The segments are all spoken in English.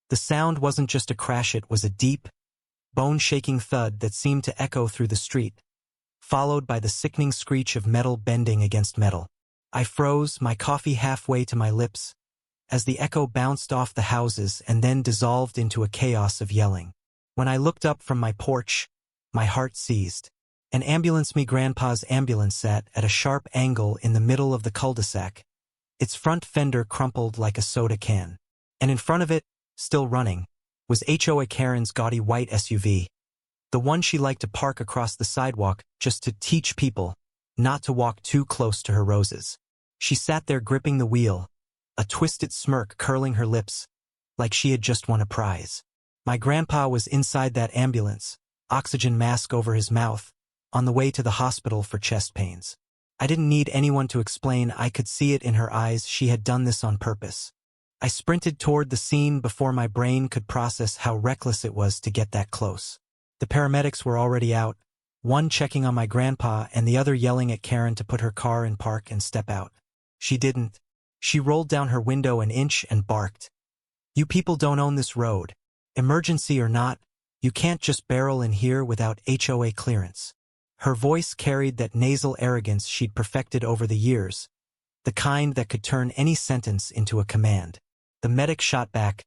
The sound wasn't just a crash, it was a deep, bone-shaking thud that seemed to echo through the street, followed by the sickening screech of metal bending against metal. I froze, my coffee halfway to my lips, as the echo bounced off the houses and then dissolved into a chaos of yelling. When I looked up from my porch, my heart seized. An ambulance, me grandpa's ambulance, sat at a sharp angle in the middle of the cul-de-sac, its front fender crumpled like a soda can. And in front of it, still running, was HOA Karen's gaudy white SUV. The one she liked to park across the sidewalk just to teach people not to walk too close to her roses. She sat there gripping the wheel, a twisted smirk curling her lips, like she had just won a prize. My grandpa was inside that ambulance, oxygen mask over his mouth, on the way to the hospital for chest pains. I didn't need anyone to explain, I could see it in her eyes, she had done this on purpose. I sprinted toward the scene before my brain could process how reckless it was to get that close. The paramedics were already out, one checking on my grandpa and the other yelling at Karen to put her car in park and step out. She didn't. She rolled down her window an inch and barked. "You people don't own this road. Emergency or not, you can't just barrel in here without HOA clearance." Her voice carried that nasal arrogance she'd perfected over the years, the kind that could turn any sentence into a command. The medic shot back,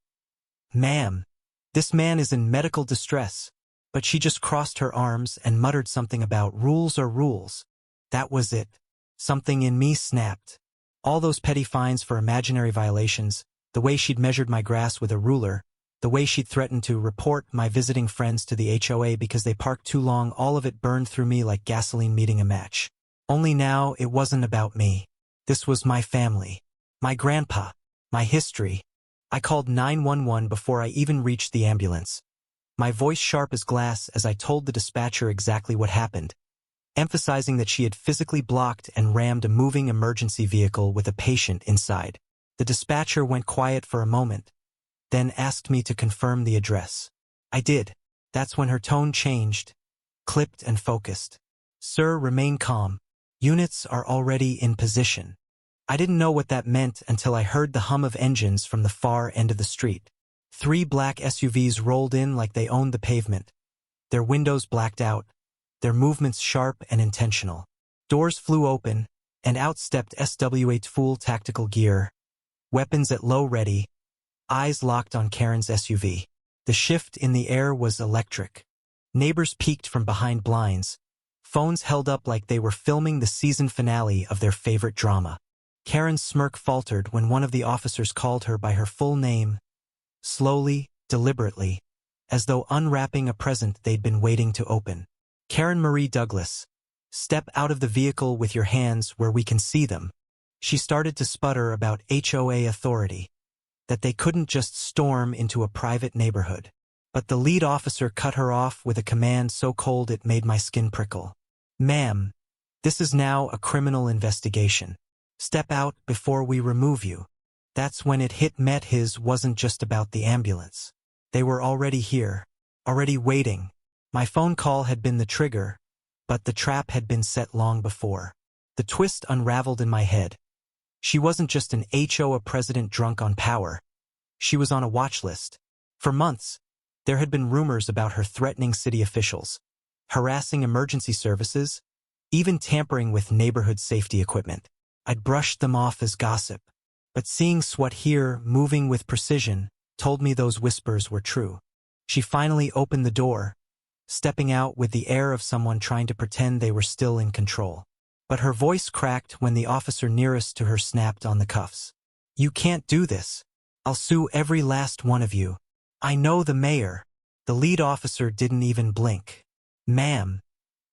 "Ma'am, this man is in medical distress." But she just crossed her arms and muttered something about rules are rules. That was it. Something in me snapped. All those petty fines for imaginary violations, the way she'd measured my grass with a ruler, the way she'd threatened to report my visiting friends to the HOA because they parked too long, all of it burned through me like gasoline meeting a match. Only now it wasn't about me. This was my family. My grandpa. My history. I called 911 before I even reached the ambulance, my voice sharp as glass as I told the dispatcher exactly what happened, emphasizing that she had physically blocked and rammed a moving emergency vehicle with a patient inside. The dispatcher went quiet for a moment, then asked me to confirm the address. I did. That's when her tone changed, clipped and focused. "Sir, remain calm. Units are already in position." I didn't know what that meant until I heard the hum of engines from the far end of the street. 3 black SUVs rolled in like they owned the pavement, their windows blacked out, their movements sharp and intentional. Doors flew open, and out stepped SWAT full tactical gear, weapons at low ready, eyes locked on Karen's SUV. The shift in the air was electric. Neighbors peeked from behind blinds, phones held up like they were filming the season finale of their favorite drama. Karen's smirk faltered when one of the officers called her by her full name, slowly, deliberately, as though unwrapping a present they'd been waiting to open. "Karen Marie Douglas, step out of the vehicle with your hands where we can see them." She started to sputter about HOA authority, that they couldn't just storm into a private neighborhood. But the lead officer cut her off with a command so cold it made my skin prickle. "Ma'am, this is now a criminal investigation. Step out before we remove you." That's when it hit me, his wasn't just about the ambulance. They were already here, already waiting. My phone call had been the trigger, but the trap had been set long before. The twist unraveled in my head. She wasn't just an HOA president drunk on power. She was on a watch list. For months, there had been rumors about her threatening city officials, harassing emergency services, even tampering with neighborhood safety equipment. I'd brushed them off as gossip, but seeing SWAT here, moving with precision, told me those whispers were true. She finally opened the door, stepping out with the air of someone trying to pretend they were still in control. But her voice cracked when the officer nearest to her snapped on the cuffs. "You can't do this. I'll sue every last one of you. I know the mayor." The lead officer didn't even blink. "Ma'am."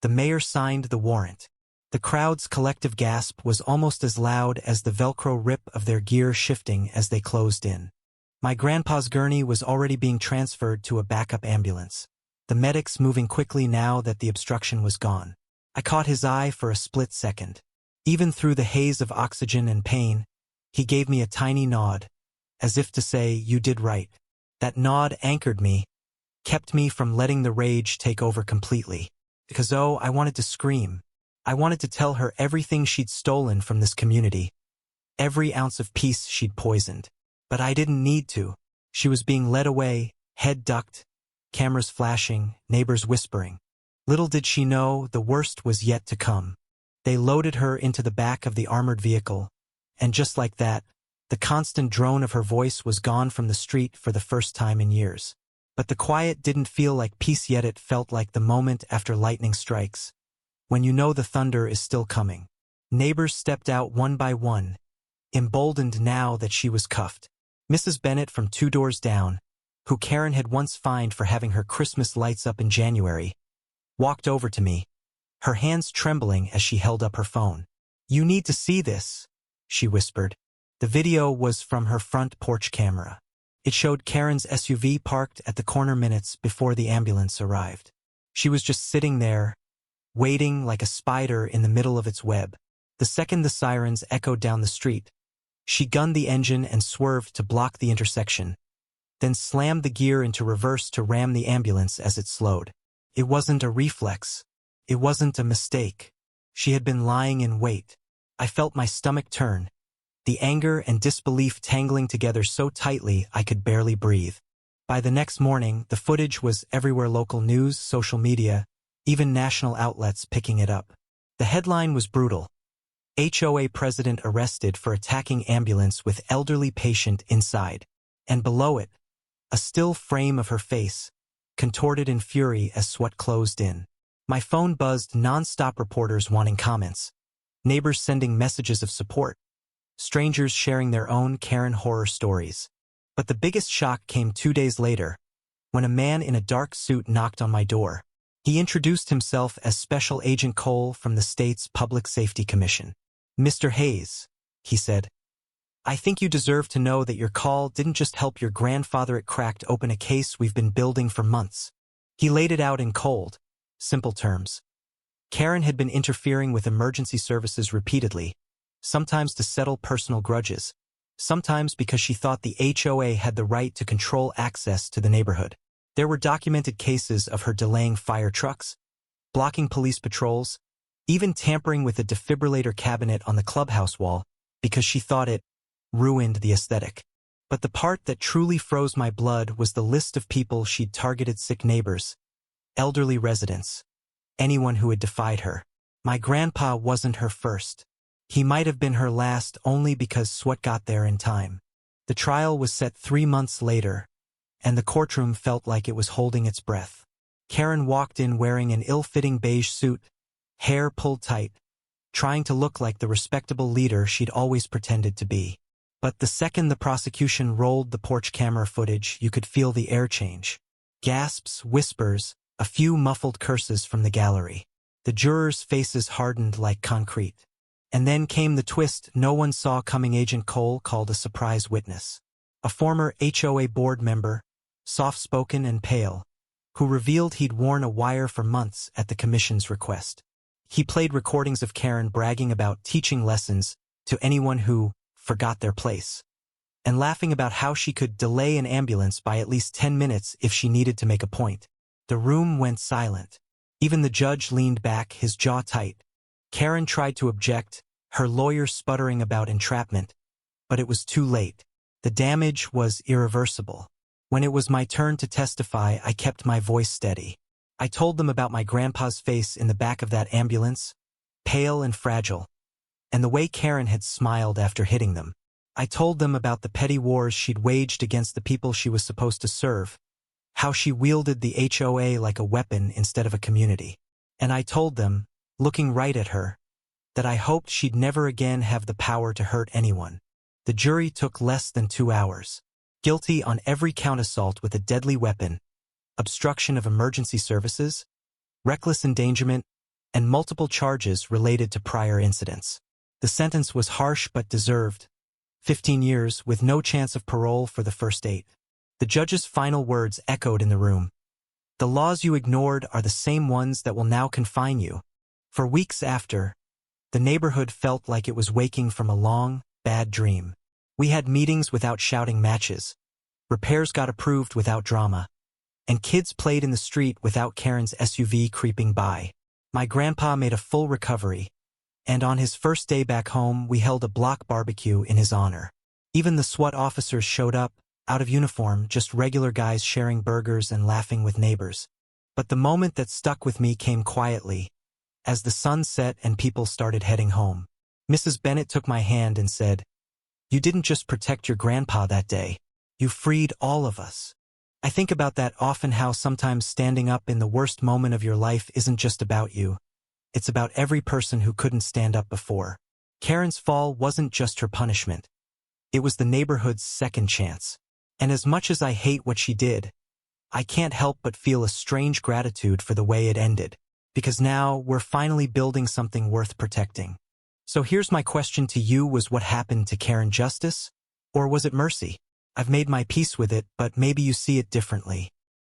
The mayor signed the warrant. The crowd's collective gasp was almost as loud as the Velcro rip of their gear shifting as they closed in. My grandpa's gurney was already being transferred to a backup ambulance, the medics moving quickly now that the obstruction was gone. I caught his eye for a split second. Even through the haze of oxygen and pain, he gave me a tiny nod, as if to say, "You did right." That nod anchored me, kept me from letting the rage take over completely. Because I wanted to scream. I wanted to tell her everything she'd stolen from this community, every ounce of peace she'd poisoned. But I didn't need to. She was being led away, head ducked, cameras flashing, neighbors whispering. Little did she know the worst was yet to come. They loaded her into the back of the armored vehicle, and just like that, the constant drone of her voice was gone from the street for the first time in years. But the quiet didn't feel like peace yet, it felt like the moment after lightning strikes, when you know the thunder is still coming. Neighbors stepped out one by one, emboldened now that she was cuffed. Mrs. Bennett from 2 doors down, who Karen had once fined for having her Christmas lights up in January, walked over to me, her hands trembling as she held up her phone. "You need to see this," she whispered. The video was from her front porch camera. It showed Karen's SUV parked at the corner minutes before the ambulance arrived. She was just sitting there, waiting like a spider in the middle of its web. The second the sirens echoed down the street, she gunned the engine and swerved to block the intersection, then slammed the gear into reverse to ram the ambulance as it slowed. It wasn't a reflex. It wasn't a mistake. She had been lying in wait. I felt my stomach turn, the anger and disbelief tangling together so tightly I could barely breathe. By the next morning, the footage was everywhere: local news, social media, even national outlets picking it up. The headline was brutal: HOA president arrested for attacking ambulance with elderly patient inside. And below it, a still frame of her face, contorted in fury as SWAT closed in. My phone buzzed, non-stop, reporters wanting comments, neighbors sending messages of support, strangers sharing their own Karen horror stories. But the biggest shock came 2 days later, when a man in a dark suit knocked on my door. He introduced himself as Special Agent Cole from the state's Public Safety Commission. "Mr. Hayes," he said, "I think you deserve to know that your call didn't just help your grandfather, it cracked open a case we've been building for months." He laid it out in cold, simple terms. Karen had been interfering with emergency services repeatedly, sometimes to settle personal grudges, sometimes because she thought the HOA had the right to control access to the neighborhood. There were documented cases of her delaying fire trucks, blocking police patrols, even tampering with a defibrillator cabinet on the clubhouse wall because she thought it ruined the aesthetic. But the part that truly froze my blood was the list of people she'd targeted: sick neighbors, elderly residents, anyone who had defied her. My grandpa wasn't her first. He might have been her last, only because SWAT got there in time. The trial was set 3 months later, and the courtroom felt like it was holding its breath. Karen walked in wearing an ill-fitting beige suit, hair pulled tight, trying to look like the respectable leader she'd always pretended to be. But the second the prosecution rolled the porch camera footage, you could feel the air change. Gasps, whispers, a few muffled curses from the gallery. The jurors' faces hardened like concrete. And then came the twist no one saw coming. Agent Cole called a surprise witness, a former HOA board member, soft-spoken and pale, who revealed he'd worn a wire for months at the commission's request. He played recordings of Karen bragging about teaching lessons to anyone who forgot their place, and laughing about how she could delay an ambulance by at least 10 minutes if she needed to make a point. The room went silent. Even the judge leaned back, his jaw tight. Karen tried to object, her lawyer sputtering about entrapment, but it was too late. The damage was irreversible. When it was my turn to testify, I kept my voice steady. I told them about my grandpa's face in the back of that ambulance, pale and fragile, and the way Karen had smiled after hitting them. I told them about the petty wars she'd waged against the people she was supposed to serve, how she wielded the HOA like a weapon instead of a community. And I told them, looking right at her, that I hoped she'd never again have the power to hurt anyone. The jury took less than 2 hours. Guilty on every count: assault with a deadly weapon, obstruction of emergency services, reckless endangerment, and multiple charges related to prior incidents. The sentence was harsh but deserved: 15 years with no chance of parole for the first 8. The judge's final words echoed in the room. "The laws you ignored are the same ones that will now confine you." For weeks after, the neighborhood felt like it was waking from a long, bad dream. We had meetings without shouting matches, repairs got approved without drama, and kids played in the street without Karen's SUV creeping by. My grandpa made a full recovery, and on his first day back home, we held a block barbecue in his honor. Even the SWAT officers showed up, out of uniform, just regular guys sharing burgers and laughing with neighbors. But the moment that stuck with me came quietly, as the sun set and people started heading home. Mrs. Bennett took my hand and said, "You didn't just protect your grandpa that day. You freed all of us." I think about that often, how sometimes standing up in the worst moment of your life isn't just about you. It's about every person who couldn't stand up before. Karen's fall wasn't just her punishment. It was the neighborhood's second chance. And as much as I hate what she did, I can't help but feel a strange gratitude for the way it ended. Because now we're finally building something worth protecting. So here's my question to you: was what happened to Karen justice? Or was it mercy? I've made my peace with it, but maybe you see it differently.